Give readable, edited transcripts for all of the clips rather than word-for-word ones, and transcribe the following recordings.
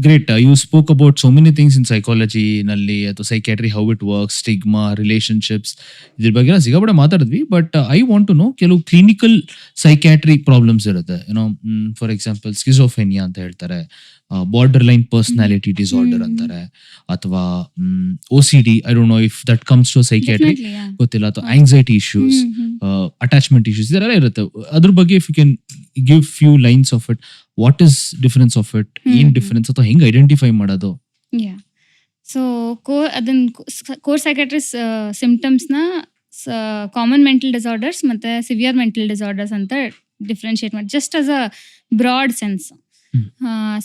great. You spoke about so many things in psychology ನಲ್ಲಿ ಅಥವಾ psychiatry, how it works, stigma, relationships, ಇದ್ರ ಬಗ್ಗೆ ನಾವು ಸಿಕ್ಕಾಪಟ್ಟೆ ಮಾತಾಡಿದ್ವಿ. But I want to know ಕೆಲವು ಕ್ಲಿನಿಕಲ್ ಸೈಕ್ಯಾಟ್ರಿ ಪ್ರಾಬ್ಲಮ್ಸ್ ಇರುತ್ತೆ. ಯುನೋ, ಫಾರ್ ಎಕ್ಸಾಂಪಲ್ ಸ್ಕಿಜೋಫ್ರೆನಿಯಾ ಅಂತ ಹೇಳ್ತಾರೆ, ಬಾರ್ಡರ್ ಲೈನ್ ಪರ್ಸನಾಲಿಟಿ ಡಿಸಾರ್ಡರ್ ಅಂತಾರೆ, ಅಥವಾ OCD. I don't know if that comes to psychiatry, ಗೊತ್ತಿಲ್ಲ. ಅಥವಾ ಆಂಗ್ಸೈಟಿ ಇಶ್ಯೂಸ್, ಅಟ್ಯಾಚ್ಮೆಂಟ್ ಇಶ್ಯೂಸ್, ಇದೆಲ್ಲ ಇರುತ್ತೆ. ಅದ್ರ ಬಗ್ಗೆ if you can give few lines of it, what is difference of it, ಏನ್ ಡಿಫರೆನ್ಸ್, ಅಥವಾ ಹೆಂಗ್ ಐಡೆಂಟಿಫೈ ಮಾಡೋದು? ಸೊ ಕೋರ್ ಸೈಕ್ಯಾಟ್ರಿಸ್ ಸಿಂಪ್ಟಮ್ಸ್ನ ಕಾಮನ್ ಮೆಂಟಲ್ ಡಿಸಾರ್ಡರ್ಸ್ ಮತ್ತೆ ಸಿವಿಯರ್ ಮೆಂಟಲ್ ಡಿಸಾರ್ಡರ್ಸ್ ಅಂತ ಡಿಫ್ರೆನ್ಶಿಯೇಟ್ ಮಾಡಿ, just as a broad sense.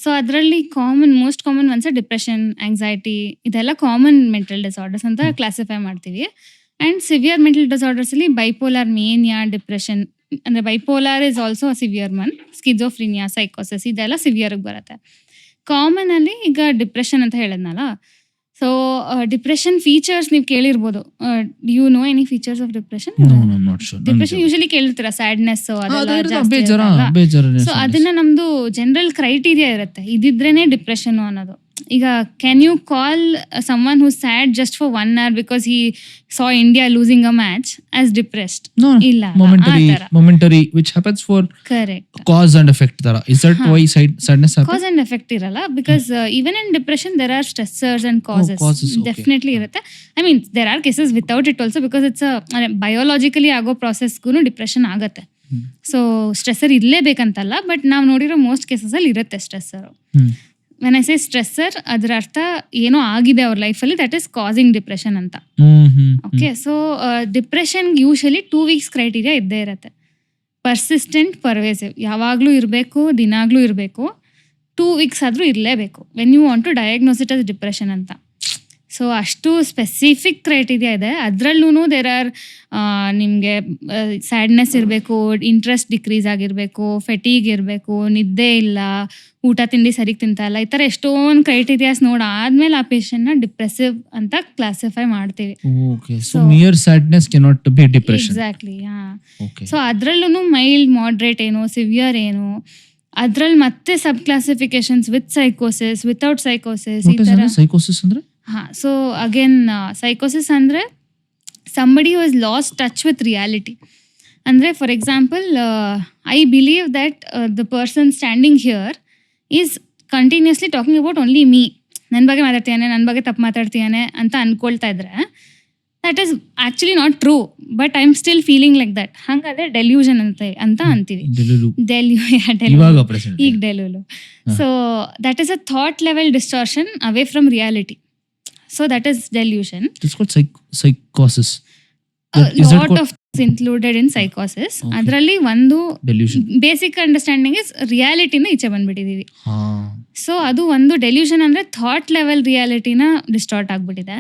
So ಅದರಲ್ಲಿ most common ones depression, anxiety, ಇದೆಲ್ಲ ಕಾಮನ್ ಮೆಂಟಲ್ ಡಿಸಾರ್ಡರ್ಸ್ ಅಂತ ಕ್ಲಾಸಿಫೈ ಮಾಡ್ತೀವಿ. ಅಂಡ್ ಸಿವಿಯರ್ ಮೆಂಟಲ್ ಡಿಸಾರ್ಡರ್ಸ್ ಅಲ್ಲಿ ಬೈಪೋಲಾರ್, ಮೇನಿಯಾ, ಡಿಪ್ರೆಷನ್, ಅಂದ್ರೆ bipolar is also severe one, schizophrenia, ಸೈಕೋಸಿಸ್, ಇದೆಲ್ಲ severe ಬರುತ್ತೆ. ಕಾಮನ್ ಅಲ್ಲಿ ಈಗ ಡಿಪ್ರೆಷನ್ ಅಂತ ಹೇಳಿದ್ನಲ್ಲ. ಸೊ ಡಿಪ್ರೆಷನ್ ಫೀಚರ್ಸ್ ನೀವು ಕೇಳಿರ್ಬೋದು. You know any features of depression? Depression usually ಕೇಳಿರ್ತೀರಾ, ಸ್ಯಾಡ್ನೆಸ್, ಸೊ ಅದನ್ನ ನಮ್ದು ಜನರಲ್ ಕ್ರೈಟೀರಿಯಾ ಇರುತ್ತೆ, ಇದಿದ್ರೇನೆ ಡಿಪ್ರೆಷನ್ ಅನ್ನೋದು. ಈಗ can you call someone who's sad just for 1 hour because he saw India losing a match as depressed? ಇಲ್ಲ, momentary which happens for correct cause and effect ತರ. Is that why sadness happens? Cause and effect ಇರಲ್ಲ, because even in depression there are stressors and causes. Okay. Definitely ಇರುತ್ತೆ. I mean there are cases without it also, because it's a biologically ಆಗೋ processಗೂ depression ಆಗತ್ತೆ. So ಸ್ಟ್ರೆಸ್ಸರ್ ಇರ್ಲೇಬೇಕಂತಲ್ಲ, but ನಾವು ನೋಡಿರೋ most cases ಅಲ್ಲಿ ಇರುತ್ತೆ ಸ್ಟ್ರೆಸ್ಸರ್. When I say ಸ್ಟ್ರೆಸ್ಸರ್, ಅದರ ಅರ್ಥ ಏನೋ ಆಗಿದೆ ಅವ್ರ ಲೈಫಲ್ಲಿ, ದಟ್ ಈಸ್ ಕಾಸಿಂಗ್ ಡಿಪ್ರೆಷನ್ ಅಂತ. Okay, so depression usually 2 weeks criteria ಇದ್ದೇ ಇರುತ್ತೆ. ಪರ್ಸಿಸ್ಟೆಂಟ್, ಪರ್ವೇಸಿವ್, ಯಾವಾಗಲೂ ಇರಬೇಕು, ದಿನಾಗ್ಲೂ ಇರಬೇಕು, 2 weeks ಆದರೂ ಇರಲೇಬೇಕು when you want to diagnose it as depression ಅಂತ. ಸೊ ಅಷ್ಟು ಸ್ಪೆಸಿಫಿಕ್ ಕ್ರೈಟೀರಿಯಾ ಇದೆ. ಅದರಲ್ಲೂ ದೇರ್ ಆರ್ ನಿಮಗೆ ಸ್ಯಾಡ್ನೆಸ್ ಇರಬೇಕು, ಇಂಟ್ರೆಸ್ಟ್ ಡಿಕ್ರೀಸ್ ಆಗಿರಬೇಕು, ಫೆಟೀಗ್ ಇರಬೇಕು, ನಿದ್ದೆ ಇಲ್ಲ, ಊಟ ತಿಂಡಿ ಸರಿಗೆ ತಿಂತಲ್ಲ, ಈ ಥರ ಎಷ್ಟೊಂದು ಕ್ರೈಟೀರಿಯಾಸ್ ನೋಡಾದ್ಮೇಲೆ ಆ ಪೇಷಂಟ್ನ ಡಿಪ್ರೆಸಿವ್ ಅಂತ ಕ್ಲಾಸಿಫೈ ಮಾಡ್ತೀವಿ. ಎಕ್ಸಾಕ್ಟ್ಲಿ. ಸೊ ಅದರಲ್ಲೂ ಮೈಲ್ಡ್, ಮಾಡ್ರೇಟ್ ಏನು, ಸಿವಿಯರ್ ಏನು, ಅದ್ರಲ್ಲಿ ಮತ್ತೆ ಸಬ್ ಕ್ಲಾಸಿಫಿಕೇಶನ್ಸ್ ವಿತ್ ಸೈಕೋಸಿಸ್, ವಿತೌಟ್ ಸೈಕೋಸಿಸ್, ಈ ಥರ. ಸೈಕೋಸಿಸ್ ಅಂದ್ರೆ ಸೊ ಅಗೇನ್ ಸೈಕೋಸಿಸ್ ಅಂದರೆ somebody who has lost touch with reality. ಅಂದರೆ for example, I believe that the person standing here is continuously talking about only me, ನನ್ನ ಬಗ್ಗೆ ಮಾತಾಡ್ತೀಯಾನೆ, ನನ್ನ ಬಗ್ಗೆ ತಪ್ಪು ಮಾತಾಡ್ತೀಯಾನೆ ಅಂತ ಅನ್ಕೊಳ್ತಾ ಇದ್ರೆ, that is actually not true, but I am still feeling like that. ಹಾಗಾದ್ರೆ ಡೆಲ್ಯೂಷನ್ ಅಂತ ಅಂತೀವಿ. ಈಗ delulu. So that is a thought level distortion away from reality. So that is delusion. It's called psychosis. Lot of things included in psychosis. Adralli ಒಂದು basic understanding is reality ಇಂದ ಈಚೆ ಬಂದ್ಬಿಟ್ಟಿದೀವಿ. So ಅದು ಒಂದು delusion ಅಂದ್ರೆ thought level ರಿಯಾಲಿಟಿನ distort ಆಗ್ಬಿಟ್ಟಿದೆ.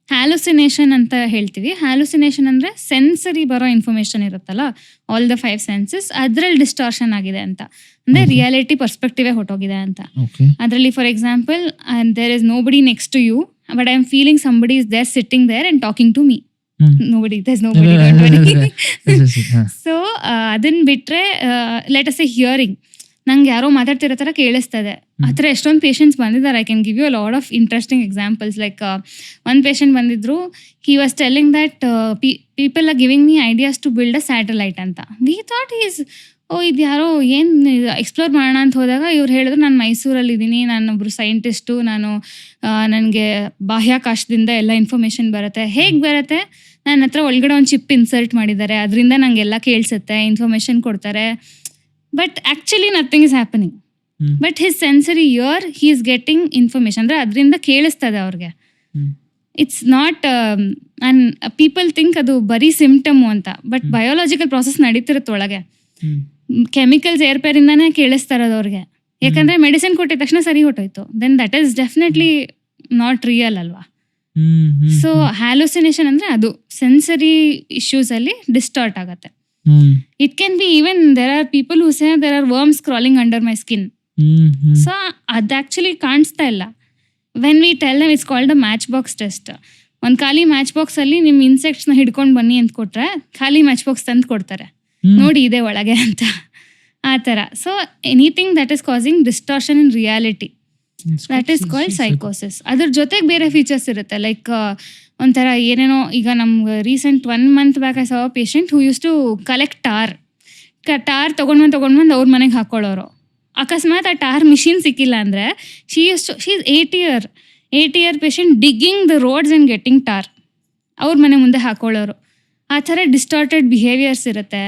Hallucination ಅಂತ ಹೇಳ್ತೀವಿ. ಹ್ಯಾಲುಸಿನೇಷನ್ ಅಂದ್ರೆ ಸೆನ್ಸರಿ ಬರೋ ಇನ್ಫಾರ್ಮೇಶನ್ ಇರುತ್ತಲ್ಲ, ಆಲ್ ದ 5 senses, ಅದ್ರಲ್ಲಿ ಡಿಸ್ಟಾರ್ಷನ್ ಆಗಿದೆ ಅಂತ. ಅಂದ್ರೆ ರಿಯಾಲಿಟಿ ಪರ್ಸ್ಪೆಕ್ಟಿವ್ ಹೋಟೋಗಿದೆ ಅಂತ. ಅದರಲ್ಲಿ for example, there is nobody next to you, but I am feeling somebody is there sitting there and talking to me. There's nobody, don't worry. So ಅದನ್ನ ಬಿಟ್ರೆ, let us ಸೇ hearing, ನಂಗೆ ಯಾರೋ ಮಾತಾಡ್ತಿರೋ ಥರ ಕೇಳಿಸ್ತದೆ. ಆ ಥರ ಎಷ್ಟೊಂದು ಪೇಷಂಟ್ಸ್ ಬಂದಿದ್ದಾರೆ. I can give you a lot of interesting examples. Like ಒಂದು ಪೇಷಂಟ್ ಬಂದಿದ್ರು, he was telling that people are giving me ideas to build a satellite ಅಂತ. ವಿ ಥಾಟ್ ಈಸ್ ಇದು ಯಾರೋ ಏನು ಎಕ್ಸ್ಪ್ಲೋರ್ ಮಾಡೋಣ ಅಂತ ಹೋದಾಗ ಇವ್ರು ಹೇಳಿದ್ರು, ನಾನು ಮೈಸೂರಲ್ಲಿದ್ದೀನಿ, ನಾನೊಬ್ಬರು ಸೈಂಟಿಸ್ಟು, ನನಗೆ ಬಾಹ್ಯಾಕಾಶದಿಂದ ಎಲ್ಲ ಇನ್ಫಾರ್ಮೇಷನ್ ಬರುತ್ತೆ. ಹೇಗೆ ಬರುತ್ತೆ? ನನ್ನ ಹತ್ರ ಒಳಗಡೆ ಒಂದು ಚಿಪ್ ಇನ್ಸರ್ಟ್ ಮಾಡಿದ್ದಾರೆ, ಅದರಿಂದ ನನಗೆಲ್ಲ ಕೇಳಿಸುತ್ತೆ, ಇನ್ಫಾರ್ಮೇಷನ್ ಕೊಡ್ತಾರೆ. But actually nothing is happening. But his sensory year he is getting information, ಅಂದರೆ ಅದರಿಂದ ಕೇಳಿಸ್ತದೆ ಅವ್ರಿಗೆ. It's not and people think ಅದು ಬರೀ ಸಿಂಪ್ಟಮು ಅಂತ, ಬಟ್ ಬಯೋಲಾಜಿಕಲ್ ಪ್ರಾಸೆಸ್ ನಡೀತಿರುತ್ತೆ ಒಳಗೆ. ಕೆಮಿಕಲ್ಸ್ ಏರ್ಪೇರಿಂದಾನೇ ಕೇಳಿಸ್ತಾ ಇರೋದು ಅವ್ರಿಗೆ. ಯಾಕಂದ್ರೆ ಮೆಡಿಸಿನ್ ಕೊಟ್ಟಿದ ತಕ್ಷಣ ಸರಿ ಹೊಟ್ಟೋಯ್ತು, then that is definitely not real ಅಲ್ವಾ. ಸೊ ಹ್ಯಾಲುಸಿನೇಷನ್ ಅಂದ್ರೆ ಅದು ಸೆನ್ಸರಿ ಇಶ್ಯೂಸ್ ಅಲ್ಲಿ ಡಿಸ್ಟಾರ್ಟ್ ಆಗತ್ತೆ. It can be even there are people who say there are worms crawling under my skin. So ಅದು ಆಕ್ಚುಲಿ ಕಾಣಿಸ್ತಾ ಇಲ್ಲ. When we tell them, it's called the matchbox test. ಒಂದು ಖಾಲಿ match box ಅಲ್ಲಿ ನಿಮ್ ಇನ್ಸೆಕ್ಟ್ಸ್ನ ಹಿಡ್ಕೊಂಡು ಬನ್ನಿ ಅಂತ ಕೊಟ್ರೆ, ಖಾಲಿ ಮ್ಯಾಚ್ ಬಾಕ್ಸ್ ತಂದು ಕೊಡ್ತಾರೆ, ನೋಡಿ ಇದೆ ಒಳಗೆ ಅಂತ, ಆ ಥರ. So anything that is causing distortion in reality. That is called ಸೈಕೋಸಿಸ್. ಅದ್ರ ಜೊತೆಗೆ ಬೇರೆ ಫೀಚರ್ಸ್ ಇರುತ್ತೆ, ಲೈಕ್ ಒಂಥರ ಏನೇನೋ. ಈಗ ನಮ್ಗೆ recent 1 month back I saw a patient who used to collect tar ತೊಗೊಂಡ್ಬಂದು ಅವ್ರ ಮನೆಗೆ ಹಾಕೊಳ್ಳೋರು. ಅಕಸ್ಮಾತ್ ಆ ಟಾರ್ ಮಿಷಿನ್ ಸಿಕ್ಕಿಲ್ಲ ಅಂದರೆ she is 8 year patient digging the roads and getting tar, ಅವ್ರ ಮನೆ ಮುಂದೆ ಹಾಕೊಳ್ಳೋರು. ಆ ಥರ ಡಿಸ್ಟಾರ್ಟೆಡ್ ಬಿಹೇವಿಯರ್ಸ್ ಇರುತ್ತೆ,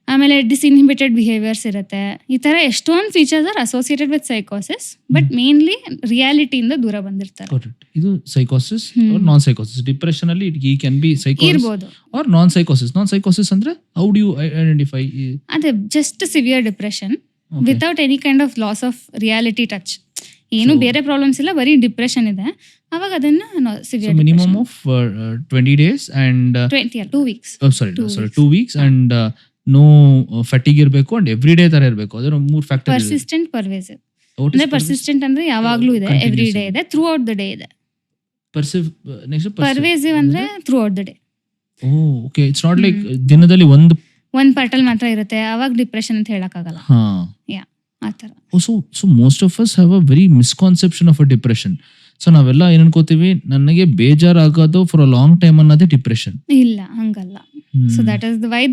ಆಮೇಲೆ ಡಿಸ್ಇನ್ಹಿಬಿಟೆಡ್ ಬಿಹೇವಿಯರ್ಸ್ ಇರುತ್ತೆ. ಈ ಥರ ಎಷ್ಟೊಂದು features are associated with ಸೈಕೋಸಿಸ್, but mainly ರಿಯಾಲಿಟಿಯಿಂದ ದೂರ ಬಂದಿರ್ತಾರೆ. ಇದು ಸೈಕೋಸಿಸ್ ನಾನ್ ಸೈಕೋಸಿಸ್. ಡಿಪ್ರೆಷನ್ ಅಲ್ಲಿ ಇಟ್ ಕ್ಯಾನ್ ಬಿ ಸೈಕೋಸಿಸ್ ಇರ್ಬೋದು ಆರ್ ನಾನ್ ಸೈಕೋಸಿಸ್ ಅಂದ್ರೆ ಹೌ ಡು ಯು ಐಡೆಂಟಿಫೈ? ಅದೇ just severe depression without any kind of loss of reality touch. ಏನು ಬೇರೆ ಪ್ರಾಬ್ಲಮ್ಸ್ ಇಲ್ಲ, ಬರೀ ಡಿಪ್ರೆಷನ್ ಇದೆ. ಅವಾಗ ಅದನ್ನ severe minimum of 20 days and 2 weeks. Sorry 2 weeks and no ಫಟಿಗ್ ಇರಬೇಕು ಅಂಡ್ ಎವ್ರಿ ಡೇ ತರ ಇರಬೇಕು. ಅದರ 3 ಫ್ಯಾಕ್ಟರ್. Persistent, pervasive. ಅಂದ್ರೆ ಪರ್ಸಿಸ್ಟೆಂಟ್ ಅಂದ್ರೆ ಯಾವಾಗ್ಲೂ ಇದೆ, ಎವ್ರಿ ಡೇ ಇದೆ, ಥ್ರೂ ಔಟ್ ದ ಡೇ ಇದೆ. ಪರ್ವೇಸಿವ್ ಅಂದ್ರೆ through out the day. Okay, it's not like ದಿನದಲ್ಲಿ ಒಂದ್ ಪಾರ್ಟಲ್ ಮಾತ್ರ ಇರುತ್ತೆ, ಅವಾಗ ಡಿಪ್ರೆಷನ್ ಅಂತ ಹೇಳಕ್ಕಾಗಲ್ಲ. ಯಾ, ಆ ಥರ. So most of us have a very misconception of a depression. So ನಾವೆಲ್ಲ ಏನ್ ಅನ್ಕೋತೀವಿ, ನನಗೆ ಬೇಜಾರಾಗೋದು ಫಾರ್ ಅ ಲಾಂಗ್ ಟೈಮ್ ಅನ್ನೋದೇ ಡಿಪ್ರೆಷನ್. ಇಲ್ಲ, ಹಂಗಲ್ಲ. ಸೊ ದಟ್ ಇಸ್ ವೈ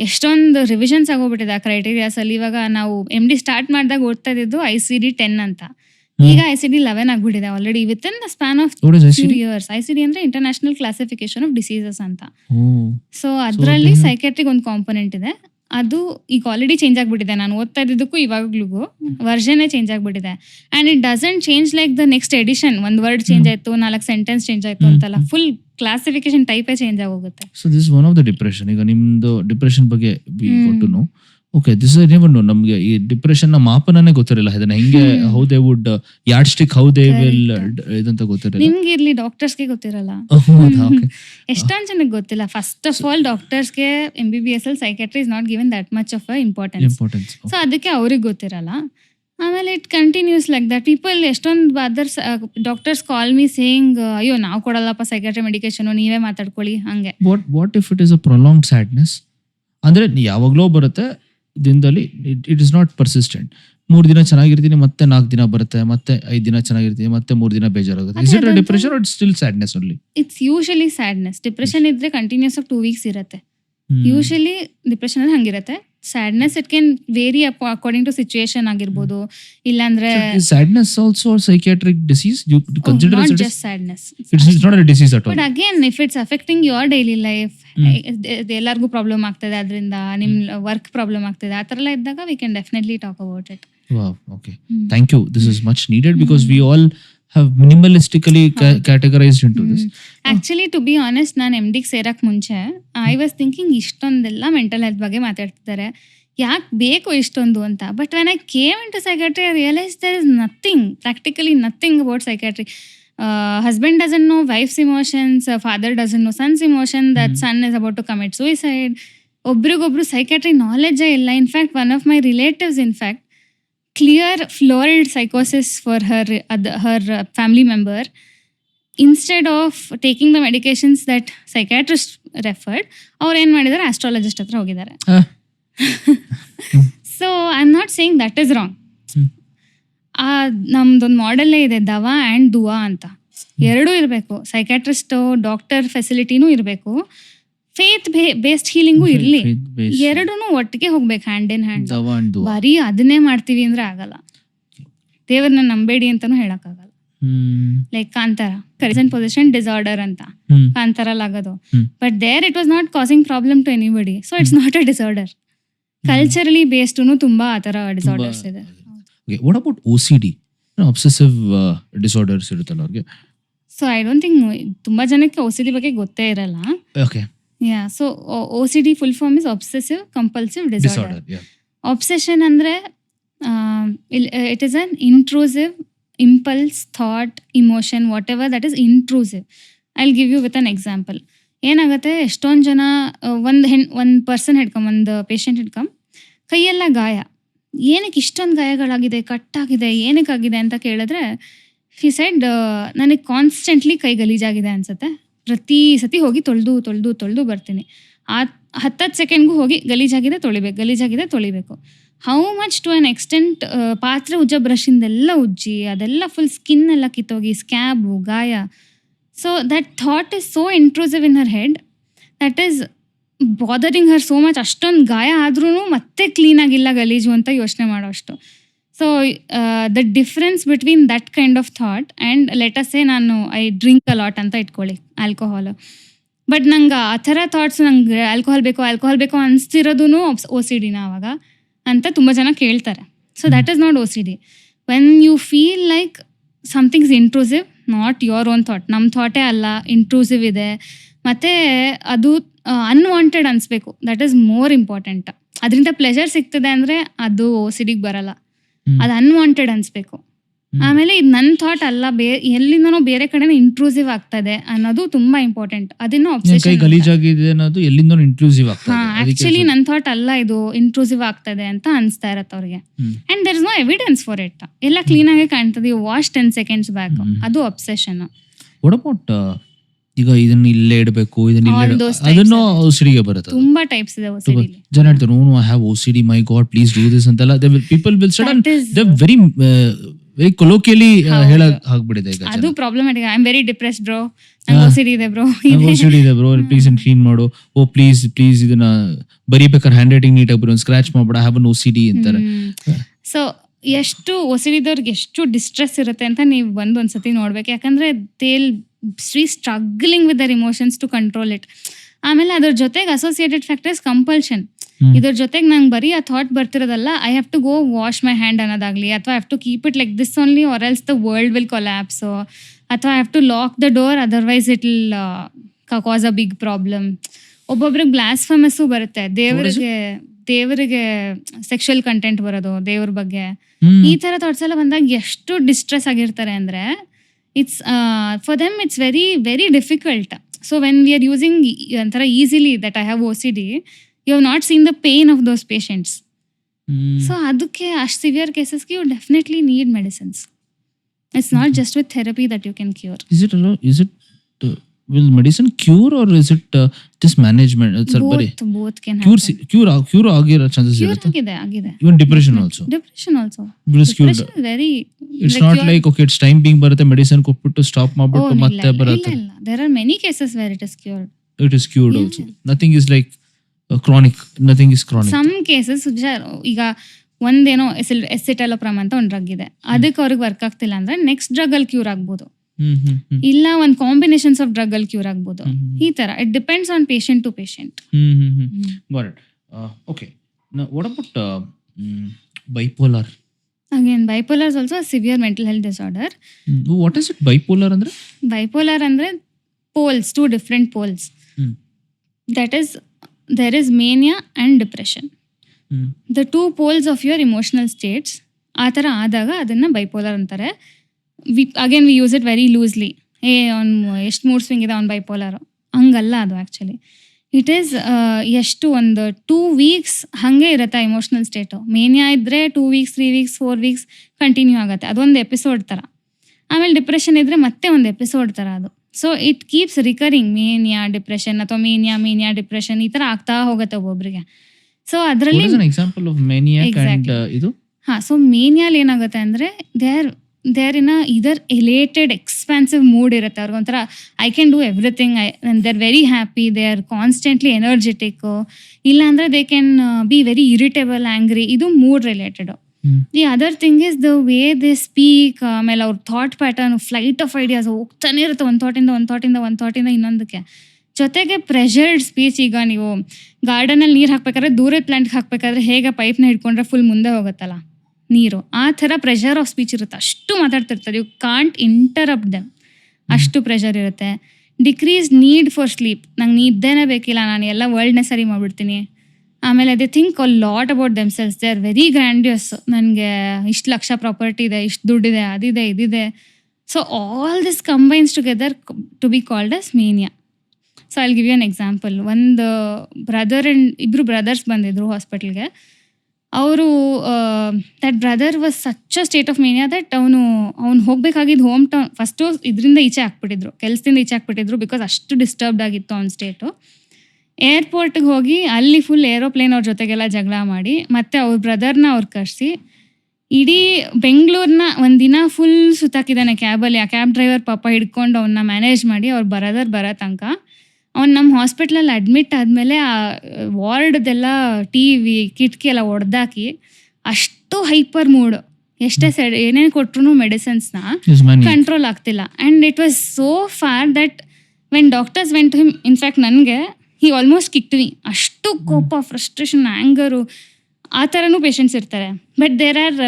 ಎಷ್ಟೊಂದು ರಿವಿಷನ್ಸ್ ಆಗೋಗ್ಬಿಟ್ಟಿದೆ ಆ ಕ್ರೈಟೀರಿಯಾಸ್ ಅಲ್ಲಿ. ಇವಾಗ ನಾವು MD ಸ್ಟಾರ್ಟ್ ಮಾಡಿದಾಗ ಓದ್ತಾ ಇದ್ದು ICD 10 ಅಂತ, ಈಗ ICD 11 ಆಗ್ಬಿಟ್ಟಿದೆ already with in the span of few years. ICD ಅಂದ್ರೆ ಇಂಟರ್ನ್ಯಾಷನಲ್ ಕ್ಲಾಸಿಫಿಕೇಶನ್ ಆಫ್ ಡಿಸೀಸಸ್ ಅಂತ. ಸೊ ಅದರಲ್ಲಿ ಸೈಕ್ಯಾಟ್ರಿಕ್ ಒಂದು ಕಾಂಪೊನೆಂಟ್ ಇದೆ. ಅದು ಈಗ ಆಲ್ರೆಡಿ ಚೇಂಜ್ ಆಗ್ಬಿಟ್ಟಿದೆ. ನಾನು ಓದ್ತಾ ಇದ್ದಕ್ಕೂ ಇವಾಗ್ಲೂ ವರ್ಷನೇ ಚೇಂಜ್ ಆಗ್ಬಿಟ್ಟಿದೆ. And it doesn't change like the next edition. 1 word change ಆಯ್ತು, 4 sentence ಚೇಂಜ್ ಆಯ್ತು ಅಂತಲ್ಲ, ಫುಲ್ ಕ್ಲಾಸಿಫಿಕೇಶನ್ ಟೈಪೇ ಚೇಂಜ್ ಆಗೋಗುತ್ತೆ. So this one of the depression. ಈಗ ನಿಮ್ದು ಡಿಪ್ರೆಷನ್ ಬಗ್ಗೆ we got to know. Okay, this I never know. ನಮ್ಗೆ ಈ ಡಿಪ್ರೆಷನ್ ನ ಮಾಪನನೇ ಗೊತ್ತಿರಲಿಲ್ಲ. ಇದನ್ನ ಹೆಂಗೆ how they would yardstick, how they will ಇದಂತ ಗೊತ್ತಿರಲಿಲ್ಲ. ನಿಮ್ಗೆ ಇರ್ಲಿ, ಡಾಕ್ಟರ್ಸ್ಗೆ ಗೊತ್ತಿರಲ್ಲ. ಎಷ್ಟೊಂದ್ ಜನಕ್ಕೆ ಗೊತ್ತಿಲ್ಲ. ಫಸ್ಟ್ ಆಫ್ ಆಲ್ ಡಾಕ್ಟರ್ಸ್ಗೆ MBBS ಅಲ್ಲಿ psychiatry is not given that much of importance. So ಅದಕ್ಕೆ ಅವ್ರಿಗೆ ಗೊತ್ತಿರಲ್ಲ. ಆಮೇಲೆ it continues like that. People ಎಷ್ಟೊಂದು others doctors call me saying, ಅಯ್ಯೋ ನಾವು ಕೊಡಲ್ಲಪ್ಪ ಸೈಕ್ಯಾಟ್ರಿ ಮೆಡಿಕೇಶನ್, ನೀವೇ ಮಾತಾಡ್ಕೊಳ್ಳಿ ಹಂಗೆ. What if it is a prolonged sadness? ಅಂದ್ರೆ ಯಾವಾಗ್ಲೋ ಬರುತ್ತೆ ದಿನದಲ್ಲಿ, ಇಟ್ ಇಸ್ ನಾಟ್ ಪರ್ಸಿಸ್ಟೆಂಟ್. 3 ದಿನ ಚೆನ್ನಾಗಿರ್ತೀನಿ, ಮತ್ತೆ 4 ದಿನ ಬರುತ್ತೆ, ಮತ್ತೆ 5 ದಿನ ಚೆನ್ನಾಗಿರ್ತೀನಿ, ಮತ್ತೆ 3 ದಿನ ಬೇಜಾರಾಗುತ್ತೆ. Is it a depression or still sadness only? It's usually sadness. Depression ಇದ್ರೆ ಕಂಟಿನ್ಯೂಸ್ ಆಗಿ 2 weeks ಇರುತ್ತೆ. ಯೂಶಲಿ ಡಿಪ್ರೆಷನ್ ಅಂದ್ರೆ ಹಂಗಿರುತ್ತೆ. Sadness it can vary according to situation ಆಗಿರ್ಬೋದು. ಇಲ್ಲಾಂದ್ರೆ sadness also psychiatric disease you consider not just sadness. It's not a disease at all. But again if it's affecting your daily life, ಎಲ್ಲರಿಗೂ problem ಆಗ್ತದೆ ಅದರಿಂದ, ನಿಮ್ work problem ಆಗ್ತದೆ, ಆ ಥರ ಎಲ್ಲ ಇದ್ದಾಗ we can definitely talk about it. Wow, okay, thank you. This is much needed because we all have minimalistically categorized into this. Actually, to be honest, ನಾನು MD ಸೇರಕ್ ಮುಂಚೆ I was thinking ಇಷ್ಟೊಂದೆಲ್ಲ mental health ಬಗ್ಗೆ ಮಾತಾಡ್ತಿದ್ದಾರೆ, ಯಾಕೆ ಬೇಕು ಇಷ್ಟೊಂದು ಅಂತ. But when I came into psychiatry I realise there is nothing, practically nothing about psychiatry. Husband doesn't know wife's emotions, father doesn't know son's emotion, that son is about to commit suicide. ಒಬ್ರಿಗೊಬ್ರು psychiatry ನಾಲೆಜೇ ಇಲ್ಲ. In fact one of my relatives in fact clear florid psychosis for her family member. Instead of taking the medications that psychiatrist referred, ಅವ್ರು ಏನು ಮಾಡಿದ್ದಾರೆ, ಆಸ್ಟ್ರಾಲಜಿಸ್ಟ್ ಹತ್ರ ಹೋಗಿದ್ದಾರೆ. So I am not saying that is wrong. ನಮ್ದೊಂದು ಮಾಡೆಲ್ಲೇ ಇದೆ, ದವಾ and ದುವಾ ಅಂತ. ಎರಡೂ ಇರಬೇಕು. ಸೈಕ್ಯಾಟ್ರಿಸ್ಟ್ ಡಾಕ್ಟರ್ ಫೆಸಿಲಿಟಿನೂ ಇರಬೇಕು, ಫೇತ್ ಬೇಸ್ಡ್ ಹೀಲಿಂಗು ಇರಲಿ. ಎರಡೂ ಒಟ್ಟಿಗೆ ಹೋಗ್ಬೇಕು, ಹ್ಯಾಂಡ್ ಇನ್ ಹ್ಯಾಂಡ್. ಬರೀ ಅದನ್ನೇ ಮಾಡ್ತೀವಿ ಅಂದ್ರೆ ಆಗಲ್ಲ. ದೇವ್ರನ್ನ ನಂಬೇಡಿ ಅಂತಾನು ಹೇಳಕ್ಕಾಗಲ್ಲ. Like Kantara, crescent possession disorder ಅಂತ ಕಾಂತಾರಲ್ಲಿ ಆಗೋದು. But there it was not causing problem to anybody, so it's not a disorder. Culturally ಬೇಸ್ಡ್ನು ತುಂಬಾ ಆ ಥರ ಡಿಸಾರ್ಡರ್ಸ್ ಇದೆ. What about OCD, obsessive disorders ಇರುತ್ತಲ್ಲ ಅವ್ರಿಗೆ? ಸೊ ಐ ಡೋಂಟ್ ಥಿಂಕ್ ತುಂಬಾ ಜನಕ್ಕೆ OCD ಬಗ್ಗೆ ಗೊತ್ತೇ ಇರಲ್ಲ. Okay, Yeah, so OCD full form is obsessive compulsive disorder. Yeah. Obsession andre it is an intrusive impulse, thought, emotion, whatever that is intrusive. I'll give you with an example. ಏನಾಗುತ್ತೆ, ಎಷ್ಟೊಂದು ಜನ ಒಂದು person ಹಿಡ್ಕೊಂಡ್, ಒಂದು patient ಹಿಡ್ಕೊಂಡ್ ಕೈಯೆಲ್ಲ ಗಾಯ, ಏನಕ್ಕೆ ಇಷ್ಟೊಂದು ಗಾಯಗಳಾಗಿದೆ, ಕಟ್ಟಾಗಿದೆ, ಏನಕ್ಕಾಗಿದೆ ಅಂತ ಕೇಳಿದ್ರೆ ಶಿ ಸೆಡ್, ನನಗೆ ಕಾನ್ಸ್ಟೆಂಟ್ಲಿ ಕೈ ಗಲೀಜಾಗಿದೆ ಅನ್ಸುತ್ತೆ, ಪ್ರತಿ ಸತಿ ಹೋಗಿ ತೊಳೆದು ಬರ್ತೀನಿ. ಆ 10 ಸೆಕೆಂಡ್ಗೂ ಹೋಗಿ ಗಲೀಜಾಗಿದೆ ತೊಳಿಬೇಕು. How much to an extent ಪಾತ್ರೆ ಉಜ್ಜೋ ಬ್ರಷಿಂದೆಲ್ಲ ಉಜ್ಜಿ ಅದೆಲ್ಲ ಫುಲ್ ಸ್ಕಿನ್ ಎಲ್ಲ ಕಿತ್ತೋಗಿ ಸ್ಕ್ಯಾಬು ಗಾಯ. So that thought is so intrusive in her head that is bothering her so much. ಅಷ್ಟೊಂದು ಗಾಯ ಆದ್ರೂ ಮತ್ತೆ ಕ್ಲೀನಾಗಿಲ್ಲ ಗಲೀಜು ಅಂತ ಯೋಚನೆ ಮಾಡೋಷ್ಟು. So the difference between that kind of thought and let's say ನಾನು ಐ ಡ್ರಿಂಕ್ ಅ ಲಾಟ್ ಅಂತ ಇಟ್ಕೊಳ್ಳಿ ಆಲ್ಕೋಹಾಲು. ಬಟ್ ನಂಗೆ ಆ ಥರ ಥಾಟ್ಸ್ ನಂಗೆ ಆಲ್ಕೋಹಾಲ್ ಬೇಕು ಅನಿಸ್ತಿರೋದೂ ಒ ಸಿ ಡಿನ ಅವಾಗ ಅಂತ ತುಂಬ ಜನ ಕೇಳ್ತಾರೆ. So that is not O C D. When you feel like somethings intrusive, not your own thought, ನಮ್ಮ ಥಾಟೇ ಅಲ್ಲ ಇಂಟ್ರೂಸಿವ್ ಇದೆ, ಮತ್ತು ಅದು ಅನ್ವಾಂಟೆಡ್ ಅನಿಸ್ಬೇಕು. That is more important. ಅದರಿಂದ ಪ್ಲೆಜರ್ ಸಿಗ್ತದೆ ಅಂದರೆ ಅದು ಒ ಸಿ ಡಿಗೆ ಬರಲ್ಲ, ಅದು ಅನ್ವಾಂಟೆಡ್ ಅನಿಸ್ಬೇಕು. ಆಮೇಲೆ ಇದು ನನ್ನ ಥಾಟ್ ಅಲ್ಲ, ಎಲ್ಲಿಂದನೋ ಬೇರೆ ಕಡೆನೇ ಇಂಟ್ರೂಸಿವ್ ಆಗ್ತದೆ ಅನ್ನೋದು ತುಂಬಾ ಇಂಪಾರ್ಟೆಂಟ್. ಅದನ್ನು ಆಕ್ಚುಲಿ ನನ್ನ ಥಾಟ್ ಅಲ್ಲ, ಇದು ಇಂಟ್ರೂಸಿವ್ ಆಗ್ತದೆ ಅಂತ ಅನಿಸ್ತಾ ಇರತ್ತೆ ಅವ್ರಿಗೆ. And there is no evidence for it. ಎಲ್ಲ ಕ್ಲೀನ್ ಆಗಿ ಕಾಣ್ತದೆ, ಯು ವಾಶ್ 10 seconds ಬ್ಯಾಕ್. ಅದು ಅಬ್ಸೆಷನ್. ಈಗ ಇದನ್ನ ಇಲ್ಲೇ ಇಡಬೇಕು, ಅದನ್ನು OCD ಬರುತ್ತೆ. ತುಂಬಾ ಟೈಪ್ಸ್ ಇದೆ OCD. ಜನ ಹೇಳ್ತಾರೆ no I have OCD, my God please do this ಅಂತೆಲ್ಲ. People will sudden they very very colloquially ಹೇಳಕ್ ಆಗ್ಬಿಟ್ಟಿದೆ ಈಗ. ಅದು problematic. I am very depressed bro, ನಂಗೆ OCD ಇದೆ ಬ್ರೋ, ಪ್ಲೀಸ್ ಕ್ಲೀನ್ ಮಾಡು, ಓ ಪ್ಲೀಸ್ ಇದನ್ನ ಬರೀಬೇಕಾದ್ರೆ ಹ್ಯಾಂಡ್ ರೈಟಿಂಗ್ ನೀಟಾಗಿ ಬರೋ, ಸ್ಕ್ರಾಚ್ ಮಾಡ್ಬೇಡ, ಹ್ಯಾವ್ ಅನ್ OCD ಅಂತಾರೆ. ಸೊ ಎಷ್ಟು OCD ದವ್ರಿಗೆ ಎಷ್ಟು ಡಿಸ್ಟ್ರೆಸ್ ಇರುತ್ತೆ ಅಂತ ನೀವು ಒಂದ್ಸತಿ ನೋಡ್ಬೇಕು. ಯಾಕಂದ್ರೆ they'll struggling with their emotions to control it. ಆಮೇಲೆ ಅದ್ರ ಜೊತೆಗೆ ಅಸೋಸಿಯೇಟೆಡ್ ಫ್ಯಾಕ್ಟರ್ಸ್ ಕಂಪಲ್ಷನ್. ಇದ್ರ ಜೊತೆಗೆ ನಂಗೆ ಬರೀ ಆ ಥಾಟ್ ಬರ್ತಿರೋದಲ್ಲ, I have to go wash my hand ಅನ್ನೋದಾಗ್ಲಿ, ಅಥವಾ I have to keep it like this only or else the world will collapse, ಅಥವಾ I have to lock the door otherwise it will cause a big problem. ಒಬ್ಬೊಬ್ರಿಗೆ blasphemous ಬರುತ್ತೆ, ದೇವರಿಗೆ sexual content ಬರೋದು, ದೇವ್ರ ಬಗ್ಗೆ ಈ ಥರ ಥಾಟ್ಸ್ ಎಲ್ಲ ಬಂದಾಗ ಎಷ್ಟು ಡಿಸ್ಟ್ರೆಸ್ ಆಗಿರ್ತಾರೆ ಅಂದರೆ it's for them it's very very difficult. So when we are using ಒಂಥರ easily that I have OCD, you have not seen the pain of those patients. So ಅದಕ್ಕೆ ಅಷ್ಟು ಸಿವಿಯರ್ ಕೇಸಸ್ಗೆ you definitely need medicines. It's not just with therapy that you can cure. Is it will medicine cure or is it just management? Both can cure ಆಗಿರೋ chances ಇರುತ್ತೆ. ಆಗಿದೆ. Even depression also. Depression is very, it's not like okay it's time being ಬರುತ್ತೆ medicine ಕೊಟ್ಬಿಟ್ಟು stop ಮಾಡ್ಬಿಟ್ಟು ಮತ್ತೆ ಬರುತ್ತೆ. ಇಲ್ಲ, there are many cases where it is cured. It is cured also. Nothing is like chronic. Nothing is chronic. Some cases ಈಗ ಒಂದೇನೋ ಎಸಿಟಲೋಪ್ರಾಮ್ ಅಂತ ಒಂದು ಡ್ರಗ್ ಇದೆ, ಅದಕ್ಕೆ ಅವ್ರಿಗೆ ವರ್ಕ್ ಆಗ್ತಿಲ್ಲ ಅಂದ್ರೆ ನೆಕ್ಸ್ಟ್ ಡ್ರಗ್ ಅಲ್ಲಿ ಕ್ಯೂರ್ ಆಗ್ಬೋದು, ಇಲ್ಲ ಒಂದು ಕಾಂಬಿನೇಷನ್ಸ್ ಆಫ್ ಡ್ರಗ್ ಅಲ್ಲಿ ಕ್ಯೂರ್ ಆಗ್ಬೋದು. ಈ ತರ it depends on patient to patient. Got it. Okay. Now what about bipolar? Again, bipolar is also a severe mental health disorder. What is it bipolar andre? Bipolar andre poles, two different poles. That is, there is mania and depression. The two poles of your emotional states. ಆ ಥರ ಆದಾಗ ಅದನ್ನು bipolar ಅಂತಾರೆ. Again we use it very loosely. ಅವ್ನು ಎಷ್ಟು mood swing ಇದೆ ಅವ್ನು ಬೈಪೋಲರು, ಹಂಗಲ್ಲ ಅದು ಆ್ಯಕ್ಚುಲಿ. ಇಟ್ ಈಸ್ ಎಷ್ಟು ಒಂದು 2 weeks ಹಾಗೆ ಇರುತ್ತೆ ಇಮೋಷ್ನಲ್ ಸ್ಟೇಟು. ಮೇನಿಯಾ ಇದ್ದರೆ 2 weeks 3 weeks 4 weeks ಕಂಟಿನ್ಯೂ ಆಗುತ್ತೆ, ಅದೊಂದು ಎಪಿಸೋಡ್ ಥರ. ಆಮೇಲೆ ಡಿಪ್ರೆಷನ್ ಇದ್ದರೆ ಮತ್ತೆ ಒಂದು ಎಪಿಸೋಡ್ ಥರ ಅದು. So it keeps recurring, mania depression ಅಥವಾ ಮೇನಿಯಾ ಡಿಪ್ರೆಷನ್ ಈ ಥರ ಆಗ್ತಾ ಹೋಗುತ್ತೆ ಒಬ್ಬೊಬ್ರಿಗೆ. ಸೊ ಅದರಲ್ಲಿ ಎಕ್ಸಾಂಪಲ್ ಆಫ್ ಮೇನಿಯಾಕ್ ಅಂಡ್ ಇದು ಸೊ ಮೇನಿಯಾಲ್ ಏನಾಗುತ್ತೆ ಅಂದರೆ ದೇ ಆರ್ ಇನ್ ಇದರ್ ಎಲೇಟೆಡ್ ಎಕ್ಸ್ಪಾನ್ಸಿವ್ ಮೂಡ್ ಇರುತ್ತೆ ಅವ್ರಿಗೆ. ಒಂಥರ I can do everything, they are very happy, they are constantly energetic. ಇಲ್ಲಾಂದರೆ they can be very irritable, angry. ಇದು mood related. The other thing is the way they speak. ಆಮೇಲೆ ಅವ್ರ thought pattern, flight of ideas ಹೋಗ್ತಾನೆ ಇರುತ್ತೆ ಒಂದು ಥಾಟಿಂದ ಇನ್ನೊಂದಕ್ಕೆ. ಜೊತೆಗೆ pressured speech. ಈಗ ನೀವು ಗಾರ್ಡನಲ್ಲಿ ನೀರು ಹಾಕ್ಬೇಕಾದ್ರೆ ದೂರದ ಪ್ಲಾಂಟ್ಗೆ ಹಾಕ್ಬೇಕಾದ್ರೆ ಹೇಗೆ ಪೈಪ್ನ ಹಿಡ್ಕೊಂಡ್ರೆ ಫುಲ್ ಮುಂದೆ ಹೋಗುತ್ತಲ್ಲ ನೀರು, ಆ ಥರ ಪ್ರೆಷರ್ ಆಫ್ ಸ್ಪೀಚ್ ಇರುತ್ತೆ. ಅಷ್ಟು ಮಾತಾಡ್ತಿರ್ತಾರೆ, ಯು ಕಾಂಟ್ ಇಂಟರಪ್ಟ್ ದೆಮ್, ಅಷ್ಟು ಪ್ರೆಷರ್ ಇರುತ್ತೆ. ಡಿಕ್ರೀಸ್ ನೀಡ್ ಫಾರ್ ಸ್ಲೀಪ್, ನಂಗೆ ನಿದ್ದೆನೇ ಬೇಕಿಲ್ಲ, ನಾನು ಎಲ್ಲ ವರ್ಲ್ಡ್ನೇ ಸರಿ ಮಾಡಿಬಿಡ್ತೀನಿ. ಆಮೇಲೆ they think a lot about themselves, they are very grandiose. ನನಗೆ ಇಷ್ಟು ಲಕ್ಷ ಪ್ರಾಪರ್ಟಿ ಇದೆ, ಇಷ್ಟು ದುಡ್ಡಿದೆ, ಅದಿದೆ ಇದಿದೆ. So all this combines together to be called as mania. So I'll give you an example. ಒಂದು ಇಬ್ಬರು ಬ್ರದರ್ಸ್ ಬಂದಿದ್ರು ಹಾಸ್ಪಿಟಲ್ಗೆ. ಅವರು that brother was such a state of mania that ಅವನು ಹೋಗ್ಬೇಕಾಗಿದ್ದು ಹೋಮ್ ಟೌನ್ ಫಸ್ಟು ಇದರಿಂದ ಈಚೆ ಹಾಕ್ಬಿಟ್ಟಿದ್ರು, ಕೆಲಸದಿಂದ ಈಚೆ ಹಾಕ್ಬಿಟ್ಟಿದ್ರು, ಬಿಕಾಸ್ ಅಷ್ಟು ಡಿಸ್ಟರ್ಬ್ಡ್ ಆಗಿತ್ತು ಅವ್ನ ಸ್ಟೇಟು. ಏರ್ಪೋರ್ಟ್ಗೆ ಹೋಗಿ ಅಲ್ಲಿ ಫುಲ್ ಏರೋಪ್ಲೇನ್ ಅವ್ರ ಜೊತೆಗೆಲ್ಲ ಜಗಳ ಮಾಡಿ ಮತ್ತೆ ಅವ್ರ ಬ್ರದರ್ನ ಅವ್ರು ಕರೆಸಿ ಇಡೀ ಬೆಂಗಳೂರನ್ನ ಒಂದಿನ ಫುಲ್ ಸುತ್ತಾಕಿದ್ದಾನೆ ಕ್ಯಾಬಲ್ಲಿ. ಆ ಕ್ಯಾಬ್ ಡ್ರೈವರ್ ಪಾಪ ಹಿಡ್ಕೊಂಡು ಅವನ್ನ ಮ್ಯಾನೇಜ್ ಮಾಡಿ ಅವ್ರು ಬರೋ ತನಕ ಅವ್ನು ನಮ್ಮ ಹಾಸ್ಪಿಟ್ಲಲ್ಲಿ ಅಡ್ಮಿಟ್ ಆದಮೇಲೆ ಆ ವಾರ್ಡ್ದೆಲ್ಲ ಟಿ ವಿ ಕಿಟಕಿ ಎಲ್ಲ ಒಡೆದಾಕಿ ಅಷ್ಟು ಹೈಪರ್ ಮೂಡು, ಎಷ್ಟೇ ಏನೇನು ಕೊಟ್ರು ಮೆಡಿಸಿನ್ಸ್ನ ಕಂಟ್ರೋಲ್ ಆಗ್ತಿಲ್ಲ. And it was so far that when doctors went to him, in fact ನನಗೆ ಹಿ ಆಲ್ಮೋಸ್ಟ್ ಕಿಕ್ಟ್ ಮೀ. ಅಷ್ಟು ಕೋಪ, ಫ್ರಸ್ಟ್ರೇಷನ್, ಆ್ಯಂಗರು ಆ ಥರನೂ ಪೇಷಂಟ್ಸ್ ಇರ್ತಾರೆ. But there are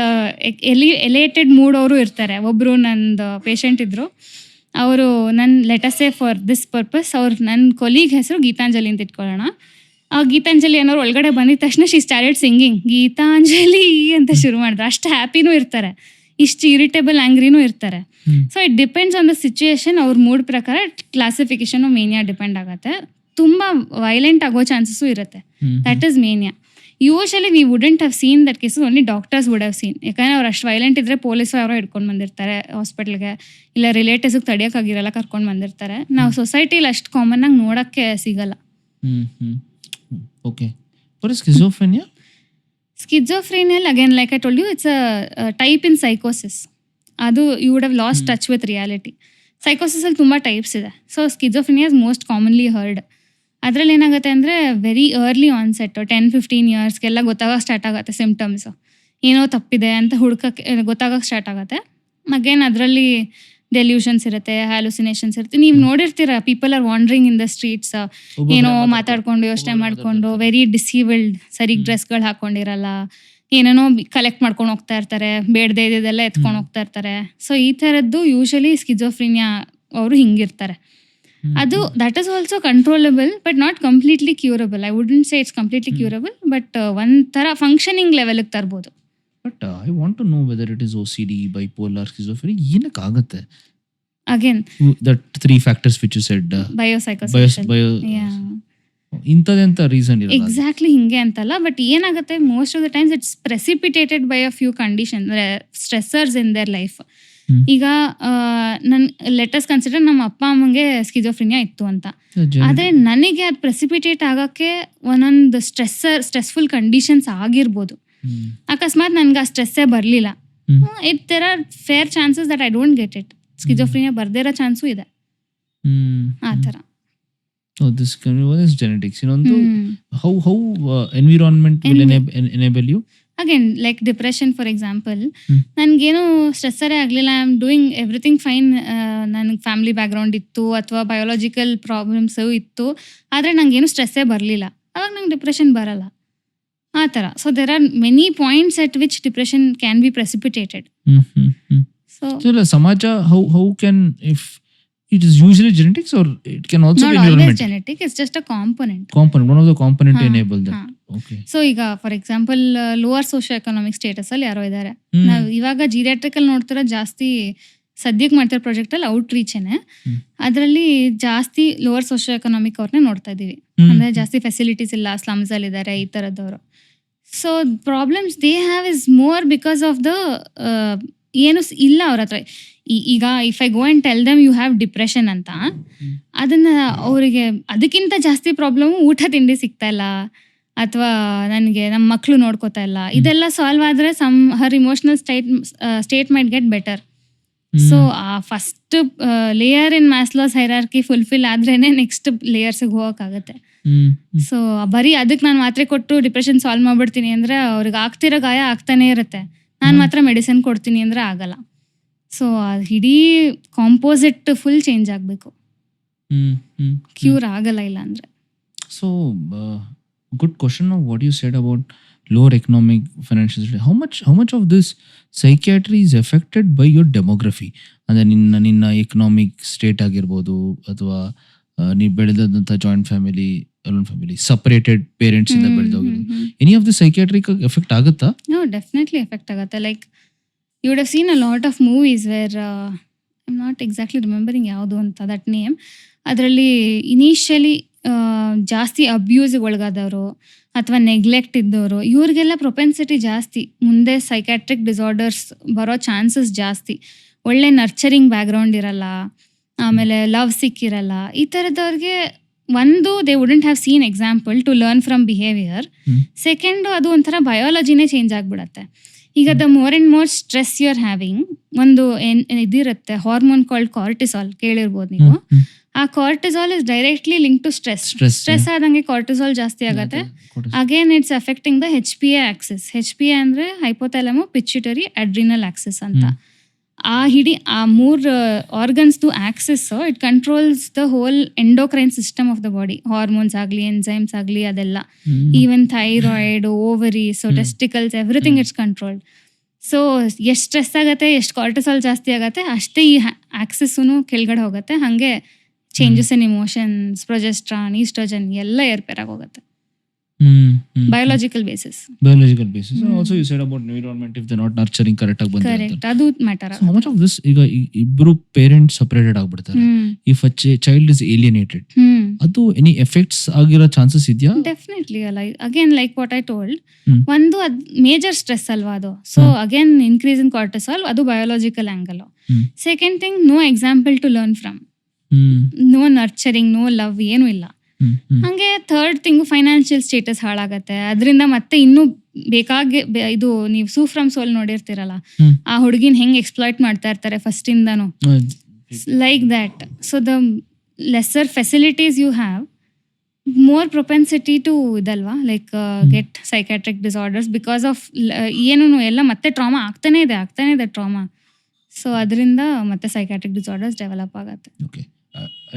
elated mood ಅವರು ಇರ್ತಾರೆ. ಒಬ್ಬರು ನಂದು ಪೇಷಂಟ್ ಇದ್ದರು, ಅವರು ನನ್ನ ಲೆಟಸೇ ಫಾರ್ ದಿಸ್ ಪರ್ಪಸ್ ನನ್ನ ಕೊಲೀಗ್ ಹೆಸರು ಗೀತಾಂಜಲಿ ಅಂತ ಇಟ್ಕೊಳ್ಳೋಣ. ಆ ಗೀತಾಂಜಲಿ ಅನ್ನೋರು ಒಳಗಡೆ ಬಂದಿದ ತಕ್ಷಣ ಶಿ ಸ್ಟಾರ್ಟೆಡ್ ಸಿಂಗಿಂಗ್ ಗೀತಾಂಜಲಿ ಅಂತ ಶುರು ಮಾಡಿದ್ರು. ಅಷ್ಟು ಹ್ಯಾಪಿನೂ ಇರ್ತಾರೆ, ಇಷ್ಟು ಇರಿಟೇಬಲ್ ಆ್ಯಂಗ್ರಿನೂ ಇರ್ತಾರೆ. So it depends on the situation. ಅವ್ರ ಮೂಡ್ ಪ್ರಕಾರ ಕ್ಲಾಸಿಫಿಕೇಶನ್ ಮೇನಿಯಾ ಡಿಪೆಂಡ್ ಆಗುತ್ತೆ. ತುಂಬ ವೈಲೆಂಟ್ ಆಗೋ ಚಾನ್ಸಸ್ಸು ಇರುತ್ತೆ. That is mania. Usually we wouldn't have seen that cases, only doctors wood have scene. ಯಾಕಂದರೆ ಅವ್ರು ಅಷ್ಟು ವೈಲೆಂಟ್ ಇದ್ದರೆ ಪೊಲೀಸು ಅವರೋ ಹಿಡ್ಕೊಂಡು ಬಂದಿರ್ತಾರೆ ಹಾಸ್ಪಿಟ್ಲ್ಗೆ, ಇಲ್ಲ ರಿಲೇಟಿವ್ಸಿಗೆ ತಡಿಯೋಕ್ಕಾಗಿರಲ್ಲ ಕರ್ಕೊಂಡು ಬಂದಿರ್ತಾರೆ. ನಾವು ಸೊಸೈಟಿಲಿ ಅಷ್ಟು ಕಾಮನ್ನಾಗಿ ನೋಡೋಕ್ಕೆ ಸಿಗಲ್ಲ. ಓಕೆ. For schizophrenia? ಸ್ಕಿಜೋಫ್ರೇನಿಯಲ್ again like I told you, it's a type in ಸೈಕೋಸಿಸ್. ಅದು you would have lost touch with reality. ಸೈಕೋಸಿಸಲ್ಲಿ ತುಂಬ ಟೈಪ್ಸ್ ಇದೆ. So schizophrenia is most commonly heard. ಅದರಲ್ಲಿ ಏನಾಗುತ್ತೆ ಅಂದರೆ ವೆರಿ ಅರ್ಲಿ ಆನ್ಸೆಟ್, 10-15 ಇಯರ್ಸ್ಗೆಲ್ಲ ಗೊತ್ತಾಗೋಕೆ ಸ್ಟಾರ್ಟ್ ಆಗುತ್ತೆ ಸಿಮ್ಟಮ್ಸು. ಏನೋ ತಪ್ಪಿದೆ ಅಂತ ಹುಡ್ಕೋಕ್ಕೆ ಗೊತ್ತಾಗೋಕೆ ಸ್ಟಾರ್ಟ್ ಆಗುತ್ತೆ. ಅಗೇನ್ ಅದರಲ್ಲಿ ಡೆಲ್ಯೂಷನ್ಸ್ ಇರುತ್ತೆ, ಹ್ಯಾಲುಸಿನೇಷನ್ಸ್ ಇರುತ್ತೆ. ನೀವು ನೋಡಿರ್ತೀರ, people are wandering in the streets, ಏನೋ ಮಾತಾಡ್ಕೊಂಡು ಯೋಚನೆ ಮಾಡಿಕೊಂಡು, ವೆರಿ ಡಿಸೀವಲ್ಡ್, ಸರಿಗೆ ಡ್ರೆಸ್ಗಳು ಹಾಕೊಂಡಿರಲ್ಲ, ಏನೇನೋ ಕಲೆಕ್ಟ್ ಮಾಡ್ಕೊಂಡು ಹೋಗ್ತಾ ಇರ್ತಾರೆ, ಬೇಡದೇ ಇದ್ದೆಲ್ಲ ಎತ್ಕೊಂಡು ಹೋಗ್ತಾ ಇರ್ತಾರೆ. ಸೊ ಈ ಥರದ್ದು ಯೂಶಲಿ ಸ್ಕಿಜೋಫ್ರಿನಿಯಾ ಅವರು ಹಿಂಗಿರ್ತಾರೆ. ಅದು that is also controllable but not completely curable. I wouldn't say it's completely curable, but ಒಂಥರ ಫಂಕ್ಷನಿಂಗ್ ಲೆವೆಲ್ಗೆ ತರ್ಬೋದು. But I want to know whether it is OCD, bipolar, schizophrenia, ಏನಕ್ಕೆ ಆಗುತ್ತೆ? Again that 3 factors which you said, biopsychosocial, ಇಂಥದ್ದೆಂತ reason ಇರಲ್ಲ. Exactly ಹಿಂಗೆ ಅಂತಲ್ಲ, but ಏನಾಗುತ್ತೆ most of the times it's precipitated by a few condition, stressors in their life. ಈಗ let's consider ನಮ್ಮ ಅಪ್ಪ ಅಮ್ಮಂಗೆ ಸ್ಕಿಜೋಫ್ರಿನಿಯಾ ಇತ್ತು ಅಂತ, ಆದರೆ ನನಗೆ ಅದು ಪ್ರೆಸಿಪಿಟೇಟ್ ಆಗೋಕ್ಕೆ ಒಂದೊಂದು ಸ್ಟ್ರೆಸ್ಫುಲ್ ಕಂಡೀಷನ್ಸ್ ಆಗಿರ್ಬೋದು. ಅಕಸ್ಮಾತ್ ನನ್ಗೆ ಆ ಸ್ಟ್ರೆಸ್ಸೇ ಬರಲಿಲ್ಲ, it there are fair chances that I don't get it. Schizophrenia ಬರ್ದೇ ಇರೋ ಚಾನ್ಸು ಇದೆ. ಆ ಥರ. So this is genetics. How environment will enable you? Again, like depression for example, ನನಗೇನು ಸ್ಟ್ರೆಸ್ಸರೇ ಆಗಲಿಲ್ಲ, I am doing everything fine, ನನಗೆ family background ಇತ್ತು ಅಥವಾ ಬಯೋಲಾಜಿಕಲ್ ಪ್ರಾಬ್ಲಮ್ಸು ಇತ್ತು, ಆದರೆ ನನಗೇನು ಸ್ಟ್ರೆಸ್ಸೇ ಬರಲಿಲ್ಲ, ಅವಾಗ ನಂಗೆ ಡಿಪ್ರೆಷನ್ ಬರಲ್ಲ. ಆ ಥರ. So there are many points at which depression can be precipitated. So ಸಮಾಜ, how can, if it is usually genetics or it can also not be always environment? genetic, it's just a component. One of the component enable that. Okay. So ಈಗ for example lower socio economic status ಅಲ್ಲಿ ಯಾರೋ ಇದ್ದಾರೆ, ನಾವು ಇವಾಗ ಜೀರಿಯಾಟ್ರಿಕಲ್ ನೋಡ್ತಿರೋ ಜಾಸ್ತಿ ಸದ್ಯಕ್ಕೆ ಮಾಡ್ತಿರೋ ಪ್ರಾಜೆಕ್ಟಲ್ಲಿ ಔಟ್ರೀಚೇನೆ, ಅದರಲ್ಲಿ ಜಾಸ್ತಿ ಲೋವರ್ ಸೋಷಿಯೋ ಎಕನಾಮಿಕ್ ಅವ್ರನ್ನೇ ನೋಡ್ತಾ ಇದ್ದೀವಿ. ಅಂದರೆ ಜಾಸ್ತಿ ಫೆಸಿಲಿಟೀಸ್ ಇಲ್ಲ, ಸ್ಲಮ್ಸ್ ಅಲ್ಲಿ ಇದ್ದಾರೆ, ಈ ಥರದವರು. So problems they have is more because of the ಏನು ಇಲ್ಲ ಅವ್ರ ಹತ್ರ. ಈಗ if I go and tell them you have depression ಅಂತ, ಅದನ್ನು ಅವರಿಗೆ ಅದಕ್ಕಿಂತ ಜಾಸ್ತಿ ಪ್ರಾಬ್ಲಮ್ಮು ಊಟ ತಿಂಡಿ ಸಿಗ್ತಾ ಇಲ್ಲ, ಅಥವಾ ನನಗೆ ನಮ್ಮ ಮಕ್ಕಳು ನೋಡ್ಕೋತಾ ಇಲ್ಲ, ಇದೆಲ್ಲ ಸಾಲ್ವ್ ಆದರೆ her emotional state might get better. So ಆ first layer in Maslow's hierarchy fulfil ಆದ್ರೇನೆ ನೆಕ್ಸ್ಟ್ ಲೇಯರ್ಸಿಗೆ ಹೋಗೋಕ್ಕಾಗತ್ತೆ. ಸೊ ಬರೀ ಅದಕ್ಕೆ ನಾನು ಮಾತ್ರೆ ಕೊಟ್ಟು ಡಿಪ್ರೆಷನ್ ಸಾಲ್ವ್ ಮಾಡ್ಬಿಡ್ತೀನಿ ಅಂದರೆ ಅವ್ರಿಗೆ ಆಗ್ತಿರೋ ಗಾಯ ಆಗ್ತಾನೆ ಇರುತ್ತೆ, ನಾನು ಮಾತ್ರ ಮೆಡಿಸಿನ್ ಕೊಡ್ತೀನಿ ಅಂದರೆ ಆಗಲ್ಲ. ಸೊ ಇಡೀ ಕಾಂಪೋಸಿಟ್ ಫುಲ್ ಚೇಂಜ್ ಆಗಬೇಕು, ಕ್ಯೂರ್ ಆಗಲ್ಲ ಇಲ್ಲ ಅಂದರೆ. So good question of what you said about lower economic financial situation. How much of this psychiatry is affected by your demography? ಅಂದರೆ ನಿನ್ನ ಎಕನಾಮಿಕ್ ಸ್ಟೇಟ್ ಆಗಿರ್ಬೋದು, ಅಥವಾ ನೀವು ಬೆಳೆದಂಥ joint family, alone family, separated parents ಇಂದ ಬೆಳೆದೋಗಿರೋದು, any of the psychiatric effect ಆಗುತ್ತಾ? No, definitely effect ಆಗುತ್ತೆ. Like you would have seen a lot of movies where I am not exactly remembering ಯಾವುದು ಅಂತ ದಟ್ ನೇಮ್. ಅದರಲ್ಲಿ initially ಜಾಸ್ತಿ ಅಬ್ಯೂಸ್ಗೆ ಒಳಗಾದವರು ಅಥವಾ neglect ಇದ್ದವರು, ಇವ್ರಿಗೆಲ್ಲ ಪ್ರೊಪೆನ್ಸಿಟಿ ಜಾಸ್ತಿ, ಮುಂದೆ ಸೈಕ್ಯಾಟ್ರಿಕ್ ಡಿಸಾರ್ಡರ್ಸ್ ಬರೋ ಚಾನ್ಸಸ್ ಜಾಸ್ತಿ. ಒಳ್ಳೆ ನರ್ಚರಿಂಗ್ ಬ್ಯಾಕ್ಗ್ರೌಂಡ್ ಇರಲ್ಲ, ಆಮೇಲೆ ಲವ್ ಸಿಕ್ಕಿರಲ್ಲ, ಈ ಥರದವ್ರಿಗೆ ಒಂದು they wouldn't have seen example to learn from behaviour. Second, ಅದು ಒಂಥರ ಬಯಾಲಜಿನೇ ಚೇಂಜ್ ಆಗ್ಬಿಡತ್ತೆ. ಈಗ the more and more stress you are having, ಒಂದು ಇದಿರುತ್ತೆ ಹಾರ್ಮೋನ್ ಕಾಲ್ಡ್ ಕಾರ್ಟಿಸಾಲ್, ಕೇಳಿರ್ಬೋದು ನೀವು. ಆ cortisol is directly link to stress. Stress ಆದಂಗೆ ಕಾರ್ಟಿಸಾಲ್ ಜಾಸ್ತಿ ಆಗುತ್ತೆ. Again it's affecting the HPA axis. HPA ಅಂದ್ರೆ ಹೈಪೋಥಾಲಮೋ ಪಿಚ್ಯುಟರಿ ಅಡ್ರಿನಲ್ ಆಕ್ಸಿಸ್ ಅಂತ. ಆ ಮೂರ್ ಆರ್ಗನ್ಸ್ದು axis it controls the whole endocrine system of the body. Hormones ಆಗಲಿ, ಎನ್ಸೈಮ್ಸ್ ಆಗಲಿ, ಅದೆಲ್ಲ. Even thyroid, ovaries, testicles, everything it's controlled. So ಎಷ್ಟು stress ಆಗುತ್ತೆ, ಎಷ್ಟು ಕಾರ್ಟಿಸಾಲ್ ಜಾಸ್ತಿ ಆಗುತ್ತೆ, ಅಷ್ಟೇ ಈ ಆಕ್ಸಿಸ್ನು ಕೆಳಗಡೆ ಹೋಗುತ್ತೆ. ಹಾಗೆ changes in emotions, progesterone, oestrogen ಎಲ್ಲ ಏರ್ಪೇರಾಗಿ ಹೋಗುತ್ತೆ. Biological basis. And also you said about environment, if they're not nurturing correct ಆಗಿ ಬಂದಿರುತ್ತೆ. ಕರೆಕ್ಟ್, ಅದು matter. So how much of this, ಈಗ ಇಬ್ರು ಪೇರೆಂಟ್ಸ್ ಸಪರೇಟೆಡ್ ಆಗ್ಬಿಡ್ತಾರೆ, if a child is alienated, ಅದು any effects ಆಗಿರೋ ಚಾನ್ಸಸ್ ಇದೆಯಾ? ಡೆಫಿನೆಟ್ಲಿ. ಅಲ್ಲ, again like what I told, ಒಂದು ಅದ್ ಮೇಜರ್ ಸ್ಟ್ರೆಸ್ ಅಲ್ವಾ ಅದು. So again increase in cortisol, ಅದು biological angle. Second thing, no example to learn from, no nurturing, no love, ಏನೂ ಇಲ್ಲ. ಹಂಗೆ ಥರ್ಡ್ ಥಿಂಗ್, ಫೈನಾನ್ಷಿಯಲ್ ಸ್ಟೇಟಸ್ ಹಾಳಾಗತ್ತೆ. ಅದರಿಂದ ಮತ್ತೆ ಇನ್ನೂ ಬೇಕಾಗಿ ಇದು ನೀವು ಸೂ ಫ್ರಮ್ ಸೋಲ್ ನೋಡಿರ್ತೀರಲ್ಲ, ಆ ಹುಡುಗಿನ ಹೆಂಗ್ ಎಕ್ಸ್ಪ್ಲಾಯ್ಟ್ ಮಾಡ್ತಾ ಇರ್ತಾರೆ ಫಸ್ಟ್ ಇಂದಾನು, like that. So the lesser facilities you have, more propensity to ಇದಲ್ವಾ, like get psychiatric disorders because of ಏನು ಎಲ್ಲ ಮತ್ತೆ ಟ್ರಾಮಾ ಆಗ್ತಾನೆ ಇದೆ ಟ್ರಾಮಾ. ಸೊ ಅದರಿಂದ ಮತ್ತೆ ಸೈಕ್ಯಾಟ್ರಿಕ್ ಡಿಸಾರ್ಡರ್ಸ್ ಡೆವಲಪ್ ಆಗತ್ತೆ.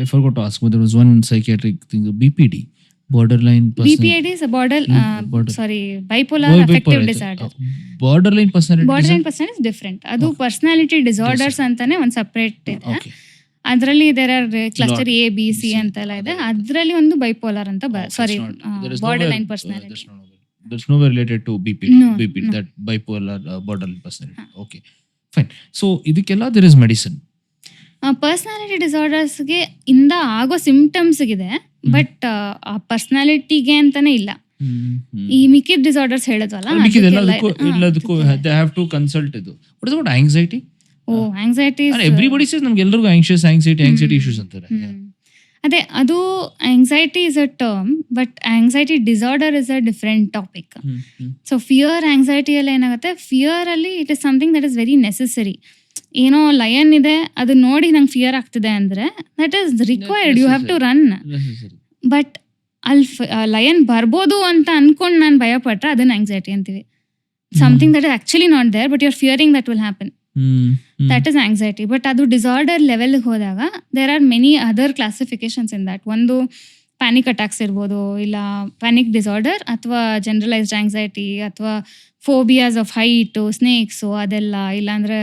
I forgot to ask, but there was one psychiatric thing, BPD, borderline BPD is a bipolar affective disorder. Borderline personality is different. Adu personality disorders antane one separate ಇದೆ. ಅದರಲ್ಲಿ there are cluster A, B, C ಅಂತೆಲ್ಲ ಇದೆ. ಅದರಲ್ಲಿ ಒಂದು bipolar ಅಂತ borderline personality. There's no way related to BPD. BPD, that bipolar borderline personality. Okay, fine. So ಇದಕ್ಕೆಲ್ಲ there is medicine. Personality ಡಿಸಾರ್ಡರ್ಸ್ಗೆ ಇಂದ ಆಗೋ ಸಿಂಪ್ಟಮ್ಸ್ ಇದೆ, ಬಟ್ ಆ ಪರ್ಸನಾಲಿಟಿಗೆ ಅಂತಾನೆ ಇಲ್ಲ. ಈ ಮಿಕ್ಕಿದ ಡಿಸಾರ್ಡರ್ಸ್ ಹೇಳಿದ್ವಲ್ಲ, ಎಲ್ಲದಕ್ಕೂ they have to consult ಇದು. What about anxiety? Anxiety is everybody says ನಮ್ಗೆ ಎಲ್ಲರಿಗೂ anxiety issues ಅಂತಾರೆ. ಅದೇ, ಅದು anxiety is a term, but anxiety disorder is a different topic. So fear, anxiety ಎಲ್ಲ ಏನಾಗುತ್ತೆ, ಫಿಯರ್ ಅಲ್ಲಿ it is something that is very necessary. ಏನೋ lion ಇದೆ, ಅದು ನೋಡಿ ನಂಗೆ ಫಿಯರ್ ಆಗ್ತಿದೆ ಅಂದ್ರೆ that is required, you have to run. But ಅಲ್ಲಿ ಲಯನ್ ಬರ್ಬೋದು ಅಂತ ಅನ್ಕೊಂಡು ನಾನು ಭಯ ಪಟ್ರೆ ಅದನ್ನ ಆಂಗ್ಸೈಟಿ ಅಂತೀವಿ. Something that is actually not there, but you are fearing that will happen, that is anxiety. But ಅದು ಡಿಸಾರ್ಡರ್ ಲೆವೆಲ್ಗೆ ಹೋದಾಗ there are many other classifications in that. ಒಂದು ಪ್ಯಾನಿಕ್ ಅಟ್ಯಾಕ್ಸ್ ಇರ್ಬೋದು, ಇಲ್ಲ ಪ್ಯಾನಿಕ್ ಡಿಸಾರ್ಡರ್, ಅಥವಾ ಜನರಲೈಸ್ಡ್ ಆಂಗ್ಸೈಟಿ, ಅಥವಾ ಫೋಬಿಯಾಸ್ of height, ಸ್ನೇಕ್ಸು, ಅದೆಲ್ಲ. ಇಲ್ಲಾಂದರೆ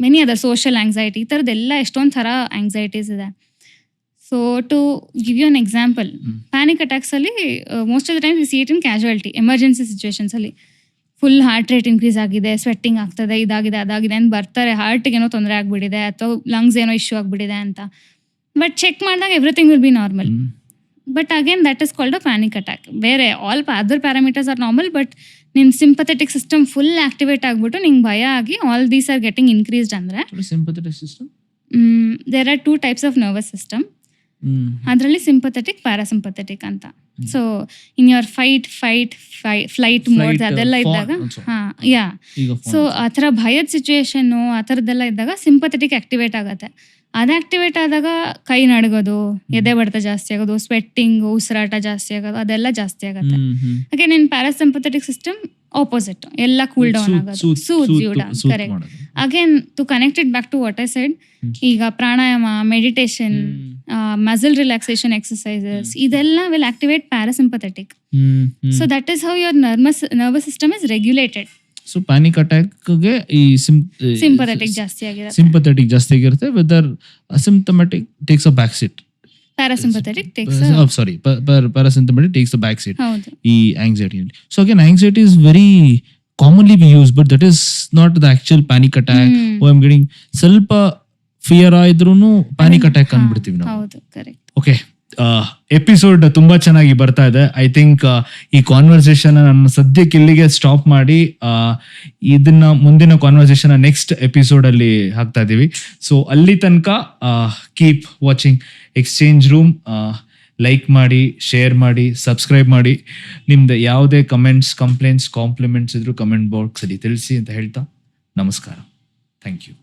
ಮೆನಿ ಅದರ್ ಸೋಷಿಯಲ್ ಆಂಗ್ಸೈಟಿ, ಈ ಥರದ್ದೆಲ್ಲ ಎಷ್ಟೊಂದು ಥರ ಆಂಗ್ಸೈಟೀಸ್ ಇದೆ. So to give you an example, panic ಅಟ್ಯಾಕ್ಸಲ್ಲಿ most of the times we see it in casualty, emergency ಸಿಚುವೇಶನ್ಸಲ್ಲಿ. ಫುಲ್ ಹಾರ್ಟ್ ರೇಟ್ ಇನ್ಕ್ರೀಸ್ ಆಗಿದೆ, ಸ್ವೆಟ್ಟಿಂಗ್ ಆಗ್ತದೆ, ಇದಾಗಿದೆ ಅದಾಗಿದೆ ಅಂತ ಬರ್ತಾರೆ, ಹಾರ್ಟಿಗೆ ಏನೋ ತೊಂದರೆ ಆಗಿಬಿಟ್ಟಿದೆ ಅಥವಾ ಲಂಗ್ಸ್ ಏನೋ ಇಶ್ಯೂ ಆಗಿಬಿಟ್ಟಿದೆ ಅಂತ. ಬಟ್ ಚೆಕ್ ಮಾಡಿದಾಗ everything will be normal. But again that is called a panic attack. ಬೇರೆ all other parameters are normal, but ನಿನ್ನ ಸಿಂಪಥೆಟಿಕ್ ಸಿಸ್ಟಮ್ ಫುಲ್ ಆಕ್ಟಿವೇಟ್ ಆಗಿಬಿಟ್ಟು ನಿಂಗೆ ಭಯ ಆಗಿ all these are getting increased ಅಂದರೆ. Sympathetic system, there are 2 types of nervous system. ಅದರಲ್ಲಿ sympathetic, parasympathetic ಅಂತ. So in your flight modes ಅದೆಲ್ಲ ಇದ್ದಾಗ, ಸೊ ಆ ಥರ ಭಯದ ಸಿಚುವೇಶನ್ನು ಆ ಥರದ್ದೆಲ್ಲ ಇದ್ದಾಗ ಸಿಂಪಥೆಟಿಕ್ ಆಕ್ಟಿವೇಟ್ ಆಗುತ್ತೆ. ಅದು ಆಕ್ಟಿವೇಟ್ ಆದಾಗ ಕೈ ನಡಗೋದು, ಎದೆ ಬಡಿತ ಜಾಸ್ತಿ ಆಗೋದು, ಸ್ವೆಟ್ಟಿಂಗ್, ಉಸಿರಾಟ ಜಾಸ್ತಿ ಆಗೋದು, ಅದೆಲ್ಲ ಜಾಸ್ತಿ ಆಗುತ್ತೆ. ಹಾಗೆ ನಿನ್ನ ಪ್ಯಾರಾಸಿಂಪಥೆಟಿಕ್ ಸಿಸ್ಟಮ್ ಆಪೋಸಿಟ್, ಎಲ್ಲ ಕೂಲ್ ಡೌನ್ ಆಗೋದು, soothe you down. Correct. Again to connect it back to what I said, ಈಗ pranayama, meditation, muscle relaxation exercises, ಇದೆಲ್ಲ will activate parasympathetic. So that is how your nervous system is regulated. So panic ಅಟ್ಯಾಕ್ಗೆ ಈ sympathetic ಜಾಸ್ತಿ ಆಗಿರುತ್ತೆ, whether asymptomatic takes a back seat, parasympathetic takes parasympathetic takes the back seat. ಹೌದು. ಈ anxiety. So again, anxiety is very commonly we use, but that is not the actual panic attack. I'm getting ಸ್ವಲ್ಪ fear ಆದ್ರೂನು panic attack ಅಂದ್ಬಿಡ್ತೀವಿ ನಾವು. ಹೌದು, correct. Okay, episode ತುಂಬಾ ಚೆನ್ನಾಗಿ ಬರ್ತಾ ಇದೆ. ಐ ಥಿಂಕ್ ಈ ಕಾನ್ವರ್ಸೇಷನ್ ನಾನು ಸದ್ಯಕ್ಕೆ ಇಲ್ಲಿಗೆ ಸ್ಟಾಪ್ ಮಾಡಿ ಇದನ್ನ ಮುಂದಿನ ಕಾನ್ವರ್ಸೇಷನ್ ನೆಕ್ಸ್ಟ್ ಎಪಿಸೋಡ್ ಅಲ್ಲಿ ಹಾಕ್ತಾ ಇದೀವಿ. ಸೊ ಅಲ್ಲಿ ತನಕ keep watching exchange room. Like ಮಾಡಿ, ಶೇರ್ ಮಾಡಿ, ಸಬ್ಸ್ಕ್ರೈಬ್ ಮಾಡಿ. ನಿಮ್ದು ಯಾವುದೇ ಕಮೆಂಟ್ಸ್, ಕಂಪ್ಲೇಂಟ್ಸ್, ಕಾಂಪ್ಲಿಮೆಂಟ್ಸ್ ಇದ್ರು ಕಮೆಂಟ್ ಬಾಕ್ಸಲ್ಲಿ ತಿಳಿಸಿ ಅಂತ ಹೇಳ್ತಾ ನಮಸ್ಕಾರ. Thank you.